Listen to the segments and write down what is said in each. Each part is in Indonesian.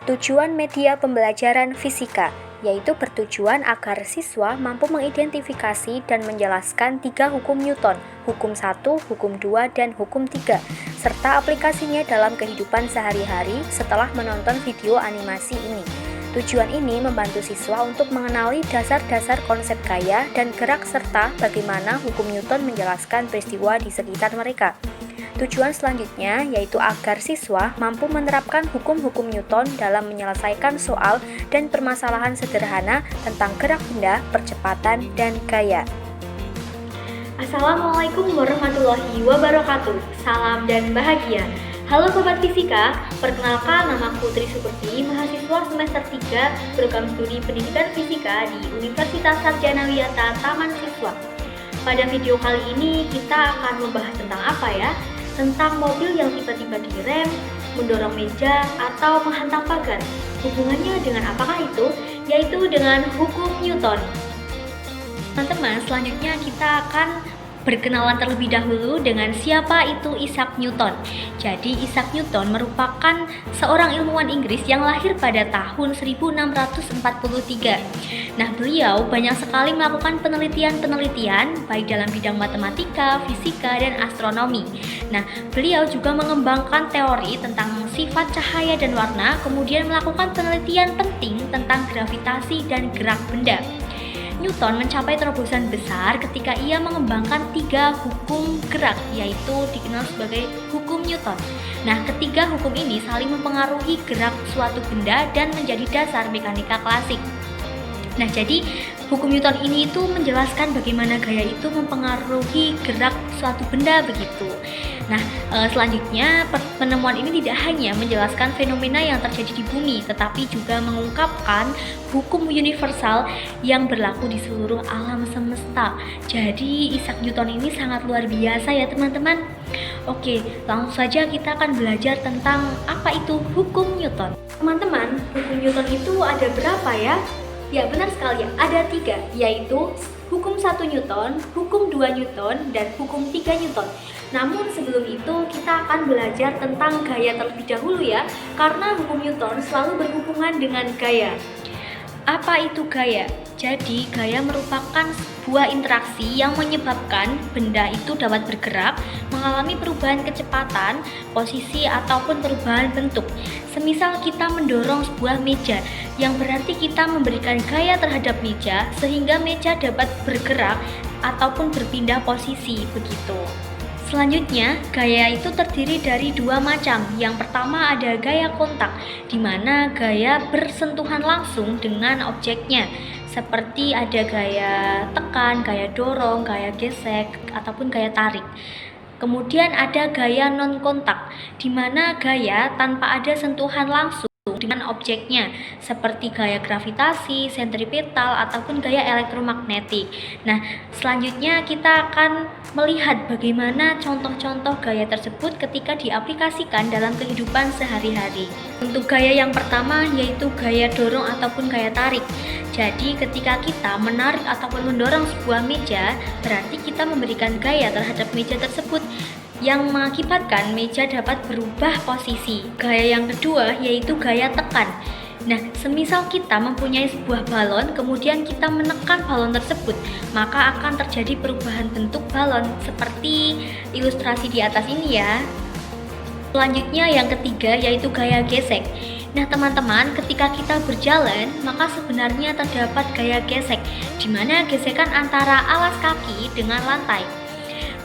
Tujuan media pembelajaran fisika yaitu bertujuan agar siswa mampu mengidentifikasi dan menjelaskan 3 hukum Newton, hukum 1, hukum 2, dan hukum 3, serta aplikasinya dalam kehidupan sehari-hari setelah menonton video animasi ini. Tujuan ini membantu siswa untuk mengenali dasar-dasar konsep gaya dan gerak serta bagaimana hukum Newton menjelaskan peristiwa di sekitar mereka. Tujuan selanjutnya yaitu agar siswa mampu menerapkan hukum-hukum Newton dalam menyelesaikan soal dan permasalahan sederhana tentang gerak benda, percepatan, dan gaya. Assalamualaikum warahmatullahi wabarakatuh. Salam dan bahagia. Halo Sobat Fisika, perkenalkan nama Putri Superti, mahasiswa semester 3 program studi pendidikan fisika di Universitas Sarjana Wiyata Taman Siswa. Pada video kali ini kita akan membahas tentang apa ya? Tentang mobil yang tiba-tiba direm, mendorong meja, atau menghantam pagar. Hubungannya dengan apakah itu? Yaitu dengan hukum Newton. Teman-teman, selanjutnya kita akan berkenalan terlebih dahulu dengan siapa itu Isaac Newton. Jadi Isaac Newton merupakan seorang ilmuwan Inggris yang lahir pada tahun 1643. Nah, beliau banyak sekali melakukan penelitian-penelitian baik dalam bidang matematika, fisika, dan astronomi. Nah, beliau juga mengembangkan teori tentang sifat cahaya dan warna, kemudian melakukan penelitian penting tentang gravitasi dan gerak benda. Newton mencapai terobosan besar ketika ia mengembangkan 3 hukum gerak, yaitu dikenal sebagai hukum Newton. Nah, ketiga hukum ini saling mempengaruhi gerak suatu benda dan menjadi dasar mekanika klasik. Nah, jadi hukum Newton ini itu menjelaskan bagaimana gaya itu mempengaruhi gerak suatu benda begitu. Nah, selanjutnya penemuan ini tidak hanya menjelaskan fenomena yang terjadi di bumi, tetapi juga mengungkapkan hukum universal yang berlaku di seluruh alam semesta. Jadi Isaac Newton ini sangat luar biasa ya teman-teman. Oke, langsung saja kita akan belajar tentang apa itu hukum Newton. Teman-teman, hukum Newton itu ada berapa ya? Ya, benar sekali, ada 3, yaitu hukum 1 Newton, hukum 2 Newton, dan hukum 3 Newton. Namun sebelum itu kita akan belajar tentang gaya terlebih dahulu ya, karena hukum Newton selalu berhubungan dengan gaya. Apa itu gaya? Jadi gaya merupakan sebuah interaksi yang menyebabkan benda itu dapat bergerak, mengalami perubahan kecepatan, posisi, ataupun perubahan bentuk. Semisal kita mendorong sebuah meja, yang berarti kita memberikan gaya terhadap meja sehingga meja dapat bergerak ataupun berpindah posisi begitu. Selanjutnya, gaya itu terdiri dari 2 macam. Yang pertama ada gaya kontak, di mana gaya bersentuhan langsung dengan objeknya. Seperti ada gaya tekan, gaya dorong, gaya gesek, ataupun gaya tarik. Kemudian ada gaya non-kontak, di mana gaya tanpa ada sentuhan langsung dengan objeknya, seperti gaya gravitasi, sentripetal, ataupun gaya elektromagnetik. Nah, selanjutnya kita akan melihat bagaimana contoh-contoh gaya tersebut ketika diaplikasikan dalam kehidupan sehari-hari. Untuk gaya yang pertama yaitu gaya dorong ataupun gaya tarik. Jadi ketika kita menarik ataupun mendorong sebuah meja, berarti kita memberikan gaya terhadap meja tersebut yang mengakibatkan meja dapat berubah posisi. Gaya yang kedua yaitu gaya tekan. Nah, semisal kita mempunyai sebuah balon, kemudian kita menekan balon tersebut, maka akan terjadi perubahan bentuk balon seperti ilustrasi di atas ini ya. Selanjutnya yang ketiga yaitu gaya gesek. Nah teman-teman, ketika kita berjalan, maka sebenarnya terdapat gaya gesek, di mana gesekan antara alas kaki dengan lantai.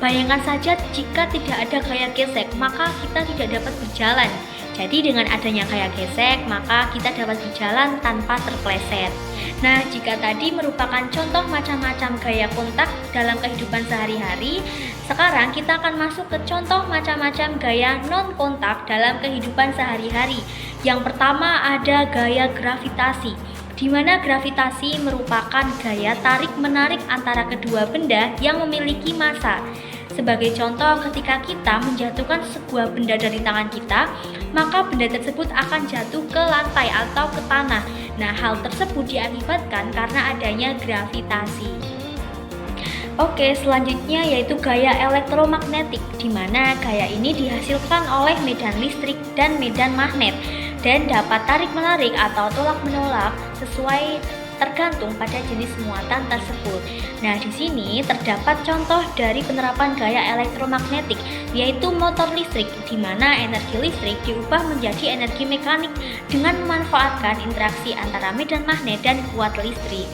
Bayangkan saja jika tidak ada gaya gesek, maka kita tidak dapat berjalan. Jadi dengan adanya gaya gesek, maka kita dapat berjalan tanpa terpleset. Nah, jika tadi merupakan contoh macam-macam gaya kontak dalam kehidupan sehari-hari, sekarang kita akan masuk ke contoh macam-macam gaya non-kontak dalam kehidupan sehari-hari. Yang pertama ada gaya gravitasi, di mana gravitasi merupakan gaya tarik-menarik antara kedua benda yang memiliki massa. Sebagai contoh, ketika kita menjatuhkan sebuah benda dari tangan kita, maka benda tersebut akan jatuh ke lantai atau ke tanah. Nah, hal tersebut diakibatkan karena adanya gravitasi. Oke, selanjutnya yaitu gaya elektromagnetik, di mana gaya ini dihasilkan oleh medan listrik dan medan magnet. dan dapat tarik-menarik atau tolak-menolak sesuai tergantung pada jenis muatan tersebut. Nah, di sini terdapat contoh dari penerapan gaya elektromagnetik, yaitu motor listrik, di mana energi listrik diubah menjadi energi mekanik dengan memanfaatkan interaksi antara medan magnet dan kuat listrik.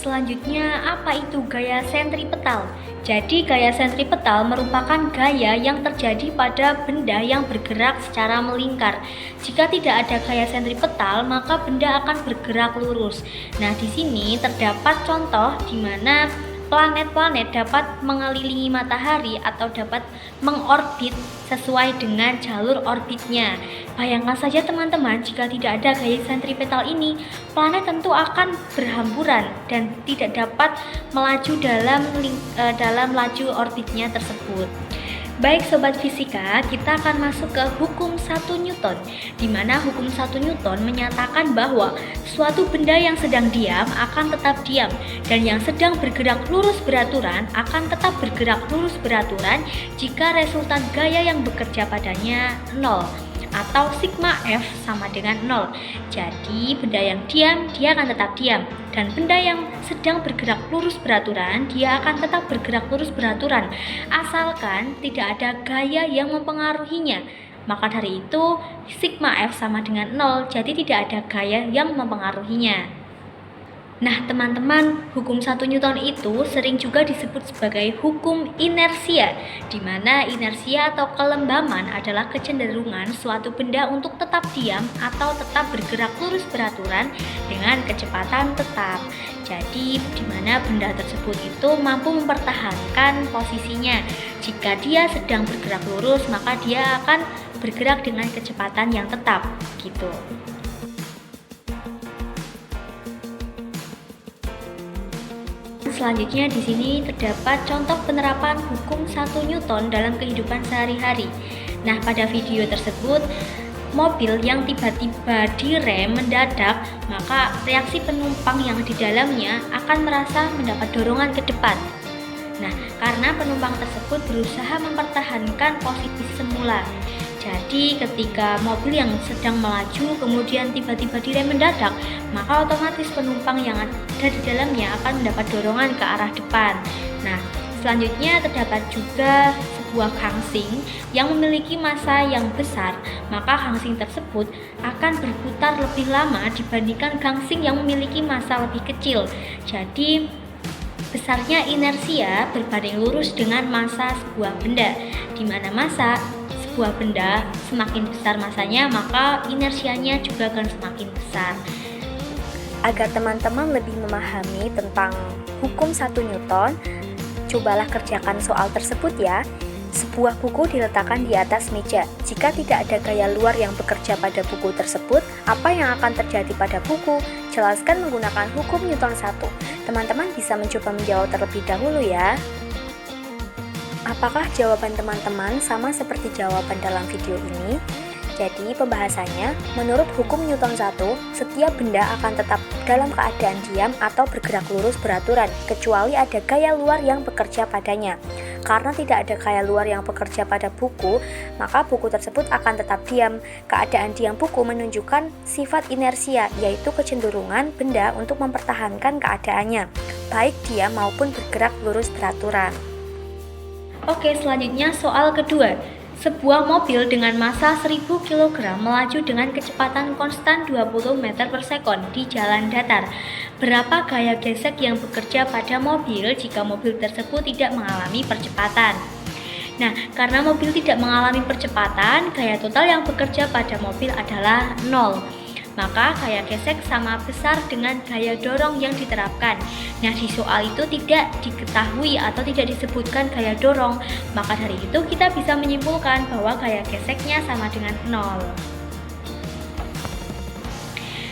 Selanjutnya, apa itu gaya sentripetal? Jadi, gaya sentripetal merupakan gaya yang terjadi pada benda yang bergerak secara melingkar. Jika tidak ada gaya sentripetal, maka benda akan bergerak lurus. Nah, di sini terdapat contoh di mana planet-planet dapat mengelilingi matahari atau dapat mengorbit sesuai dengan jalur orbitnya. Bayangkan saja teman-teman, jika tidak ada gaya sentripetal ini, planet tentu akan berhamburan dan tidak dapat melaju dalam laju orbitnya tersebut. Baik sobat fisika, kita akan masuk ke hukum 1 Newton, di mana hukum 1 Newton menyatakan bahwa suatu benda yang sedang diam akan tetap diam, dan yang sedang bergerak lurus beraturan akan tetap bergerak lurus beraturan jika resultan gaya yang bekerja padanya 0, atau sigma F sama dengan 0. Jadi benda yang diam, dia akan tetap diam, dan benda yang sedang bergerak lurus beraturan, dia akan tetap bergerak lurus beraturan, asalkan tidak ada gaya yang mempengaruhinya. Maka dari itu sigma F sama dengan 0, jadi tidak ada gaya yang mempengaruhinya. Nah teman-teman, hukum 1 Newton itu sering juga disebut sebagai hukum inersia, di mana inersia atau kelembaman adalah kecenderungan suatu benda untuk tetap diam atau tetap bergerak lurus beraturan dengan kecepatan tetap. Jadi di mana benda tersebut itu mampu mempertahankan posisinya. Jika dia sedang bergerak lurus, maka dia akan bergerak dengan kecepatan yang tetap, gitu. Selanjutnya di sini terdapat contoh penerapan hukum 1 Newton dalam kehidupan sehari-hari. Nah, pada video tersebut, mobil yang tiba-tiba direm mendadak, maka reaksi penumpang yang di dalamnya akan merasa mendapat dorongan ke depan. Nah, karena penumpang tersebut berusaha mempertahankan posisi semula. Jadi ketika mobil yang sedang melaju kemudian tiba-tiba direm mendadak, maka otomatis penumpang yang ada di dalamnya akan mendapat dorongan ke arah depan. Nah, selanjutnya terdapat juga sebuah gangsing yang memiliki massa yang besar, maka gangsing tersebut akan berputar lebih lama dibandingkan gangsing yang memiliki massa lebih kecil. Jadi besarnya inersia berbanding lurus dengan massa sebuah benda, di mana massa sebuah benda semakin besar massanya, maka inersianya juga akan semakin besar. Agar teman-teman lebih memahami tentang hukum 1 Newton, cobalah kerjakan soal tersebut ya. Sebuah buku diletakkan di atas meja. Jika tidak ada gaya luar yang bekerja pada buku tersebut, apa yang akan terjadi pada buku? Jelaskan menggunakan hukum Newton 1. Teman-teman bisa mencoba menjawab terlebih dahulu ya. Apakah jawaban teman-teman sama seperti jawaban dalam video ini? Jadi pembahasannya, menurut hukum Newton 1, setiap benda akan tetap dalam keadaan diam atau bergerak lurus beraturan, kecuali ada gaya luar yang bekerja padanya. Karena tidak ada gaya luar yang bekerja pada buku, maka buku tersebut akan tetap diam. Keadaan diam buku menunjukkan sifat inersia, yaitu kecenderungan benda untuk mempertahankan keadaannya, baik diam maupun bergerak lurus beraturan. Oke, selanjutnya soal kedua. Sebuah mobil dengan massa 1000 kg melaju dengan kecepatan konstan 20 meter per sekon di jalan datar. Berapa gaya gesek yang bekerja pada mobil jika mobil tersebut tidak mengalami percepatan? Nah, karena mobil tidak mengalami percepatan, gaya total yang bekerja pada mobil adalah 0. Maka gaya gesek sama besar dengan gaya dorong yang diterapkan. Nah, di soal itu tidak diketahui atau tidak disebutkan gaya dorong, maka dari itu kita bisa menyimpulkan bahwa gaya geseknya sama dengan 0.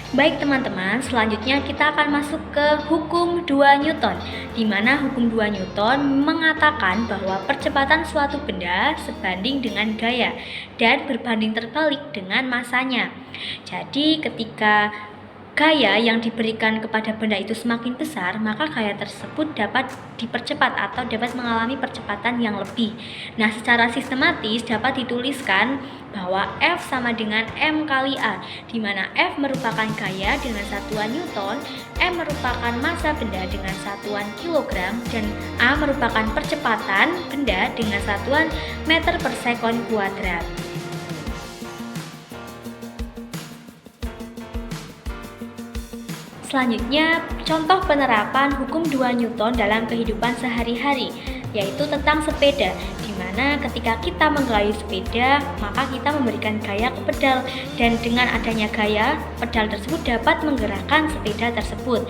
Baik teman-teman, selanjutnya kita akan masuk ke hukum 2 Newton, di mana hukum 2 Newton mengatakan bahwa percepatan suatu benda sebanding dengan gaya dan berbanding terbalik dengan massanya. Jadi ketika gaya yang diberikan kepada benda itu semakin besar, maka gaya tersebut dapat dipercepat atau dapat mengalami percepatan yang lebih. Nah, secara sistematis dapat dituliskan bahwa F sama dengan M kali A, di mana F merupakan gaya dengan satuan Newton, M merupakan massa benda dengan satuan kilogram, dan A merupakan percepatan benda dengan satuan meter per sekon kuadrat. Selanjutnya, contoh penerapan hukum 2 Newton dalam kehidupan sehari-hari, yaitu tentang sepeda, di mana ketika kita menggayuh sepeda, maka kita memberikan gaya ke pedal, dan dengan adanya gaya, pedal tersebut dapat menggerakkan sepeda tersebut.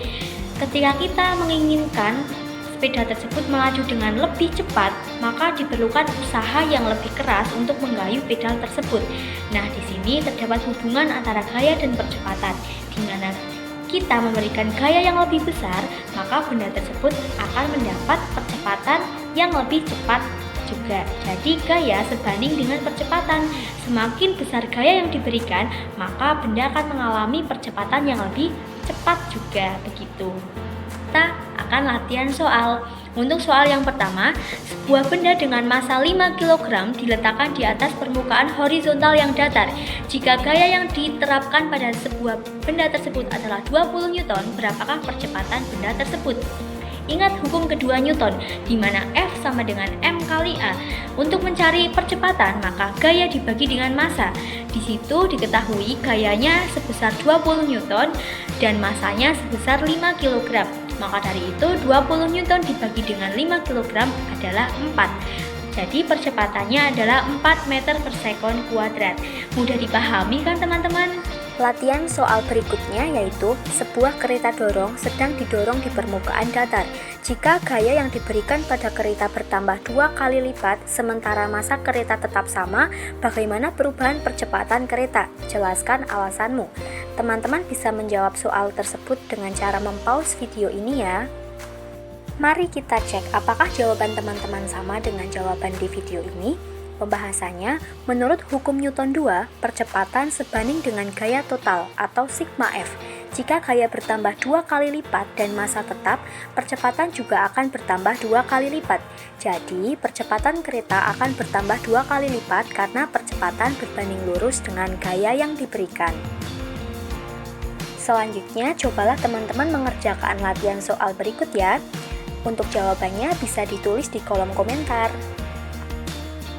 Ketika kita menginginkan sepeda tersebut melaju dengan lebih cepat, maka diperlukan usaha yang lebih keras untuk menggayuh pedal tersebut. Nah, di sini terdapat hubungan antara gaya dan percepatan, di mana kita memberikan gaya yang lebih besar, maka benda tersebut akan mendapat percepatan yang lebih cepat juga. Jadi gaya sebanding dengan percepatan. Semakin besar gaya yang diberikan, maka benda akan mengalami percepatan yang lebih cepat juga, begitu. Kita akan latihan soal. Untuk soal yang pertama, sebuah benda dengan massa 5 kg diletakkan di atas permukaan horizontal yang datar. Jika gaya yang diterapkan pada sebuah benda tersebut adalah 20 Newton, berapakah percepatan benda tersebut? Ingat hukum kedua Newton, di mana F sama dengan M kali A. Untuk mencari percepatan, maka gaya dibagi dengan massa. Di situ diketahui gayanya sebesar 20 Newton dan massanya sebesar 5 kg. Maka dari itu 20 Newton dibagi dengan 5 kg adalah 4. Jadi percepatannya adalah 4 meter per sekon kuadrat. Mudah dipahami kan teman-teman? Latihan soal berikutnya yaitu sebuah kereta dorong sedang didorong di permukaan datar. Jika gaya yang diberikan pada kereta bertambah 2 kali lipat sementara massa kereta tetap sama, bagaimana perubahan percepatan kereta? Jelaskan alasanmu. Teman-teman bisa menjawab soal tersebut dengan cara mempause video ini ya. Mari kita cek apakah jawaban teman-teman sama dengan jawaban di video ini. Pembahasannya, menurut hukum Newton 2, percepatan sebanding dengan gaya total atau sigma F. Jika gaya bertambah 2 kali lipat dan massa tetap, percepatan juga akan bertambah 2 kali lipat. Jadi, percepatan kereta akan bertambah 2 kali lipat karena percepatan berbanding lurus dengan gaya yang diberikan. Selanjutnya, cobalah teman-teman mengerjakan latihan soal berikut ya. Untuk jawabannya bisa ditulis di kolom komentar.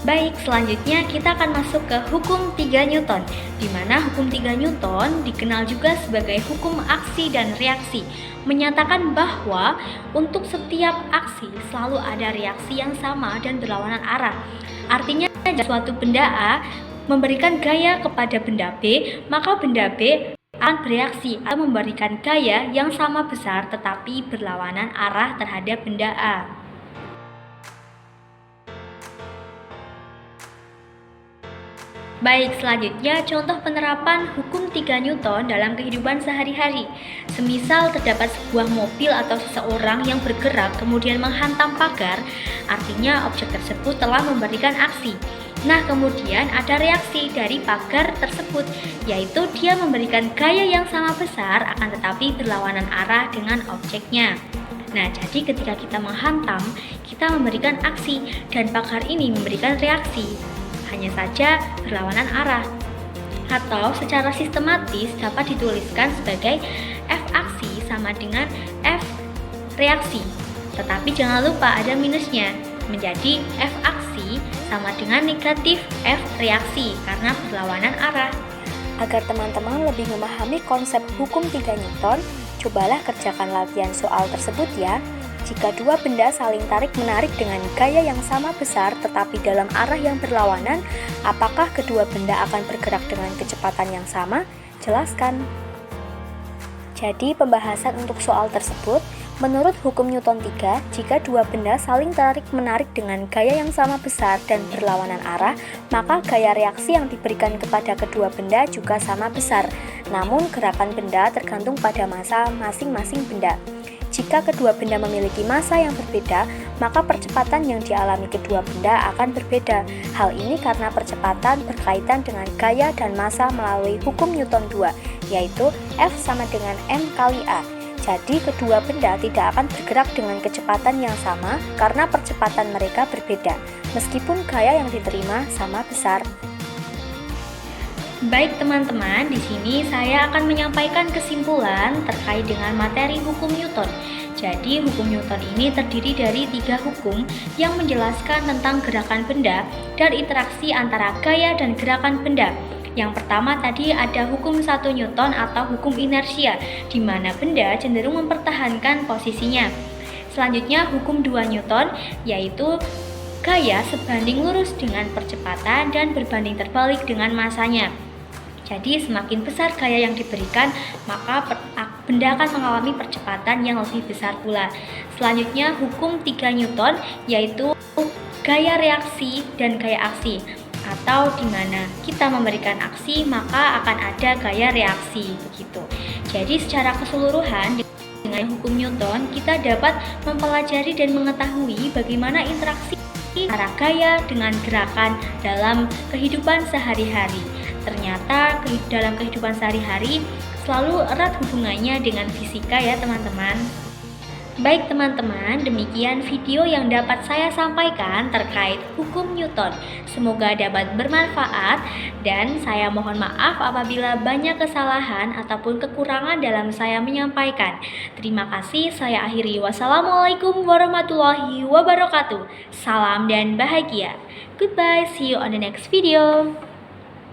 Baik, selanjutnya kita akan masuk ke hukum 3 Newton, di mana hukum 3 Newton dikenal juga sebagai hukum aksi dan reaksi, menyatakan bahwa untuk setiap aksi selalu ada reaksi yang sama dan berlawanan arah. Artinya, jika suatu benda A memberikan gaya kepada benda B, maka benda B akan bereaksi atau memberikan gaya yang sama besar tetapi berlawanan arah terhadap benda A. Baik, selanjutnya contoh penerapan hukum 3 Newton dalam kehidupan sehari-hari. Semisal terdapat sebuah mobil atau seseorang yang bergerak kemudian menghantam pagar, artinya objek tersebut telah memberikan aksi. Nah, kemudian ada reaksi dari pagar tersebut, yaitu dia memberikan gaya yang sama besar akan tetapi berlawanan arah dengan objeknya. Nah, jadi ketika kita menghantam, kita memberikan aksi dan pagar ini memberikan reaksi. Hanya saja berlawanan arah. Atau secara sistematis dapat dituliskan sebagai F aksi sama dengan F reaksi. Tetapi jangan lupa ada minusnya, menjadi F aksi sama dengan negatif F reaksi karena berlawanan arah. Agar teman-teman lebih memahami konsep hukum 3 Newton, cobalah kerjakan latihan soal tersebut ya. Jika dua benda saling tarik-menarik dengan gaya yang sama besar tetapi dalam arah yang berlawanan, apakah kedua benda akan bergerak dengan kecepatan yang sama? Jelaskan. Jadi pembahasan untuk soal tersebut, menurut hukum Newton 3, jika dua benda saling tarik-menarik dengan gaya yang sama besar dan berlawanan arah, maka gaya reaksi yang diberikan kepada kedua benda juga sama besar. Namun gerakan benda tergantung pada massa masing-masing benda. Jika kedua benda memiliki massa yang berbeda, maka percepatan yang dialami kedua benda akan berbeda. Hal ini karena percepatan berkaitan dengan gaya dan massa melalui hukum Newton 2, yaitu F sama dengan M kali A. Jadi kedua benda tidak akan bergerak dengan kecepatan yang sama karena percepatan mereka berbeda, meskipun gaya yang diterima sama besar. Baik teman-teman, di sini saya akan menyampaikan kesimpulan terkait dengan materi hukum Newton. Jadi hukum Newton ini terdiri dari 3 hukum yang menjelaskan tentang gerakan benda dan interaksi antara gaya dan gerakan benda. Yang pertama tadi ada hukum 1 Newton atau hukum inersia, di mana benda cenderung mempertahankan posisinya. Selanjutnya hukum 2 Newton, yaitu gaya sebanding lurus dengan percepatan dan berbanding terbalik dengan massanya. Jadi semakin besar gaya yang diberikan, maka benda akan mengalami percepatan yang lebih besar pula. Selanjutnya hukum 3 Newton, yaitu gaya reaksi dan gaya aksi, atau di mana kita memberikan aksi maka akan ada gaya reaksi begitu. Jadi secara keseluruhan dengan hukum Newton kita dapat mempelajari dan mengetahui bagaimana interaksi antara gaya dengan gerakan dalam kehidupan sehari-hari. Ternyata dalam kehidupan sehari-hari selalu erat hubungannya dengan fisika ya teman-teman. Baik teman-teman, demikian video yang dapat saya sampaikan terkait hukum Newton. Semoga dapat bermanfaat dan saya mohon maaf apabila banyak kesalahan ataupun kekurangan dalam saya menyampaikan. Terima kasih, saya akhiri. Wassalamualaikum warahmatullahi wabarakatuh. Salam dan bahagia. Goodbye, see you on the next video.